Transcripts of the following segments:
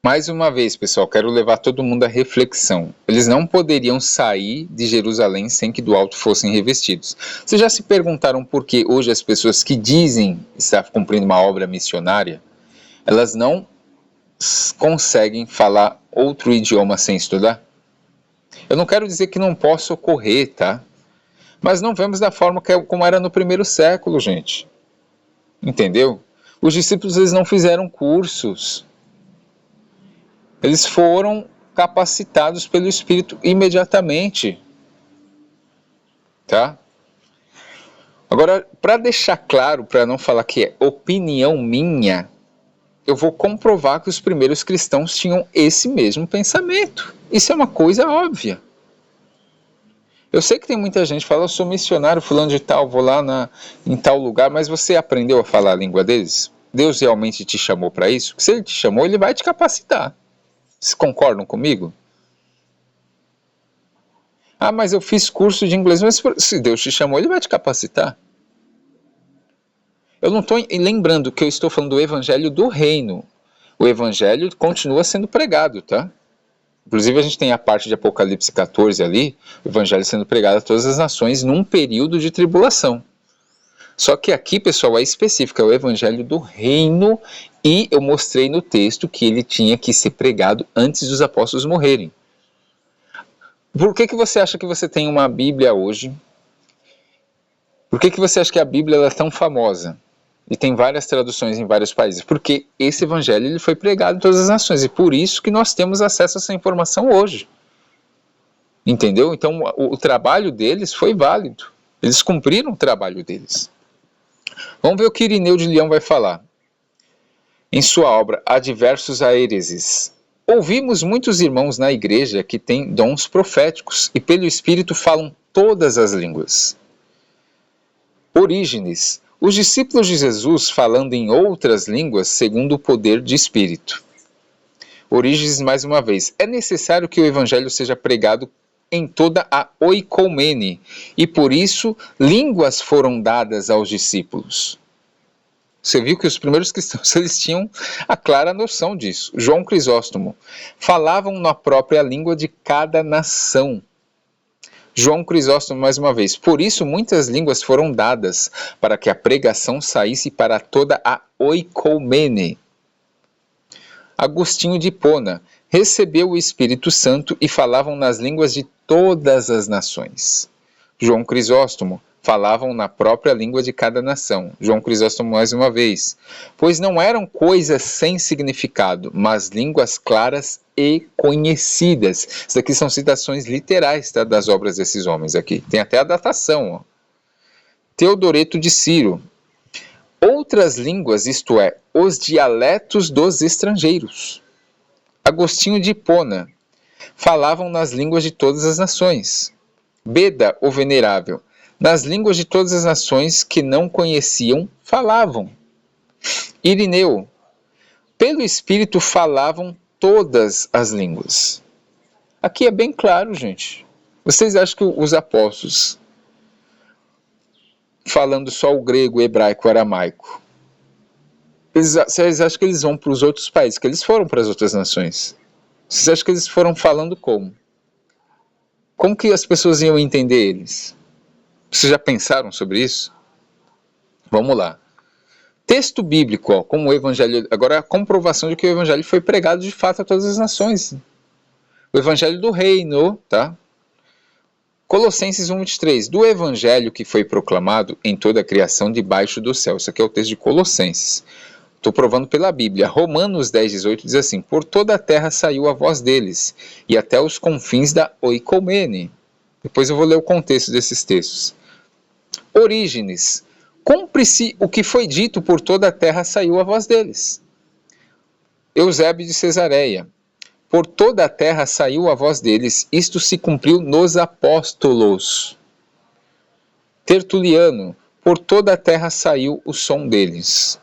Mais uma vez, pessoal, quero levar todo mundo à reflexão. Eles não poderiam sair de Jerusalém sem que do alto fossem revestidos. Vocês já se perguntaram por que hoje as pessoas que dizem estar cumprindo uma obra missionária, elas não conseguem falar outro idioma sem estudar? Eu não quero dizer que não possa ocorrer, tá? Mas não vemos da forma como era no primeiro século, gente. Entendeu? Os discípulos eles não fizeram cursos. Eles foram capacitados pelo Espírito imediatamente. Tá? Agora, para deixar claro, para não falar que é opinião minha, eu vou comprovar que os primeiros cristãos tinham esse mesmo pensamento. Isso é uma coisa óbvia. Eu sei que tem muita gente que fala, eu sou missionário fulano de tal, vou lá em tal lugar, mas você aprendeu a falar a língua deles? Deus realmente te chamou para isso? Se Ele te chamou, Ele vai te capacitar. Vocês concordam comigo? Ah, mas eu fiz curso de inglês, mas se Deus te chamou, Ele vai te capacitar. Eu não estou lembrando que eu estou falando do evangelho do reino. O evangelho continua sendo pregado, tá? Inclusive a gente tem a parte de Apocalipse 14 ali, o evangelho sendo pregado a todas as nações num período de tribulação. Só que aqui, pessoal, é específico, é o evangelho do reino e eu mostrei no texto que ele tinha que ser pregado antes dos apóstolos morrerem. Por que você acha que você tem uma Bíblia hoje? Por que você acha que a Bíblia é tão famosa? E tem várias traduções em vários países? Porque esse evangelho ele foi pregado em todas as nações e por isso que nós temos acesso a essa informação hoje. Entendeu? Então o trabalho deles foi válido. Eles cumpriram o trabalho deles. Vamos ver o que Irineu de Leão vai falar. Em sua obra, Há Diversos Aéreses. Ouvimos muitos irmãos na igreja que têm dons proféticos e pelo Espírito falam todas as línguas. Orígenes. Os discípulos de Jesus falando em outras línguas segundo o poder de Espírito. Orígenes, mais uma vez. É necessário que o evangelho seja pregado em toda a oikomene, e por isso línguas foram dadas aos discípulos. Você viu que os primeiros cristãos eles tinham a clara noção disso. João Crisóstomo. Falavam na própria língua de cada nação. João Crisóstomo, mais uma vez. Por isso muitas línguas foram dadas, para que a pregação saísse para toda a oikomene. Agostinho de Hipona. Recebeu o Espírito Santo e falavam nas línguas de todas as nações. João Crisóstomo. Falavam na própria língua de cada nação. João Crisóstomo mais uma vez. Pois não eram coisas sem significado, mas línguas claras e conhecidas. Isso aqui são citações literais, tá, das obras desses homens aqui. Tem até a datação. Ó. Teodoreto de Ciro. Outras línguas, isto é, os dialetos dos estrangeiros. Agostinho de Hipona. Falavam nas línguas de todas as nações. Beda, o Venerável. Nas línguas de todas as nações que não conheciam, falavam. Irineu. Pelo Espírito falavam todas as línguas. Aqui é bem claro, gente. Vocês acham que os apóstolos, falando só o grego, hebraico, aramaico, vocês acham que eles vão para os outros países, que eles foram para as outras nações? Vocês acham que eles foram falando como? Como que as pessoas iam entender eles? Vocês já pensaram sobre isso? Vamos lá. Texto bíblico, ó, como o evangelho. Agora a comprovação de que o evangelho foi pregado de fato a todas as nações. O evangelho do reino, tá? Colossenses 1:23. Do evangelho que foi proclamado em toda a criação debaixo do céu. Isso aqui é o texto de Colossenses. Estou provando pela Bíblia. Romanos 10:18 diz assim: por toda a terra saiu a voz deles, e até os confins da oikomene. Depois eu vou ler o contexto desses textos. Orígenes. Cumpre-se o que foi dito, por toda a terra saiu a voz deles. Eusébio de Cesareia. Por toda a terra saiu a voz deles, isto se cumpriu nos apóstolos. Tertuliano. Por toda a terra saiu o som deles.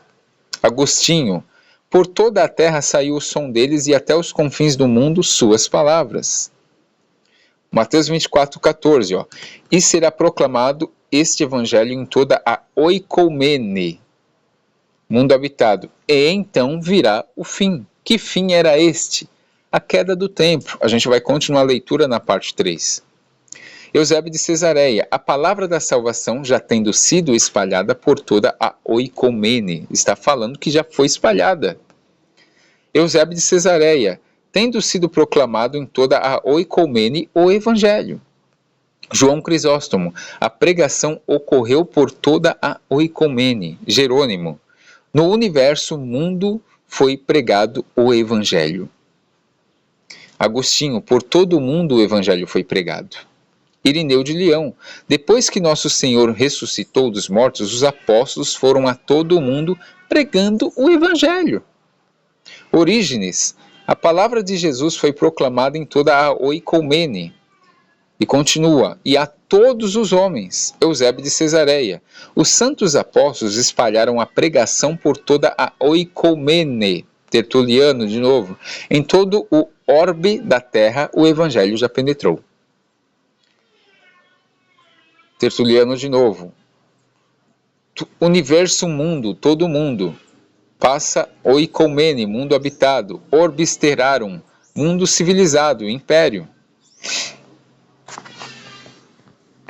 Agostinho. Por toda a terra saiu o som deles e até os confins do mundo suas palavras. Mateus 24:14, ó. E será proclamado este evangelho em toda a oikomene, mundo habitado, e então virá o fim. Que fim era este? A queda do templo. A gente vai continuar a leitura na parte 3. Eusébio de Cesareia, a palavra da salvação já tendo sido espalhada por toda a oicomene. Está falando que já foi espalhada. Eusébio de Cesareia, tendo sido proclamado em toda a oicomene o evangelho. João Crisóstomo, a pregação ocorreu por toda a oicomene. Jerônimo, no universo mundo foi pregado o evangelho. Agostinho, por todo o mundo o evangelho foi pregado. Irineu de Leão, depois que nosso Senhor ressuscitou dos mortos, os apóstolos foram a todo o mundo pregando o evangelho. Orígenes, a palavra de Jesus foi proclamada em toda a oicomene. E continua, e a todos os homens. Eusébio de Cesareia, os santos apóstolos espalharam a pregação por toda a oicomene. Tertuliano, de novo, em todo o orbe da terra o evangelho já penetrou. Tertuliano, de novo, universo, mundo, todo mundo. Passa oicomene, mundo habitado. Orbis terrarum, mundo civilizado, império.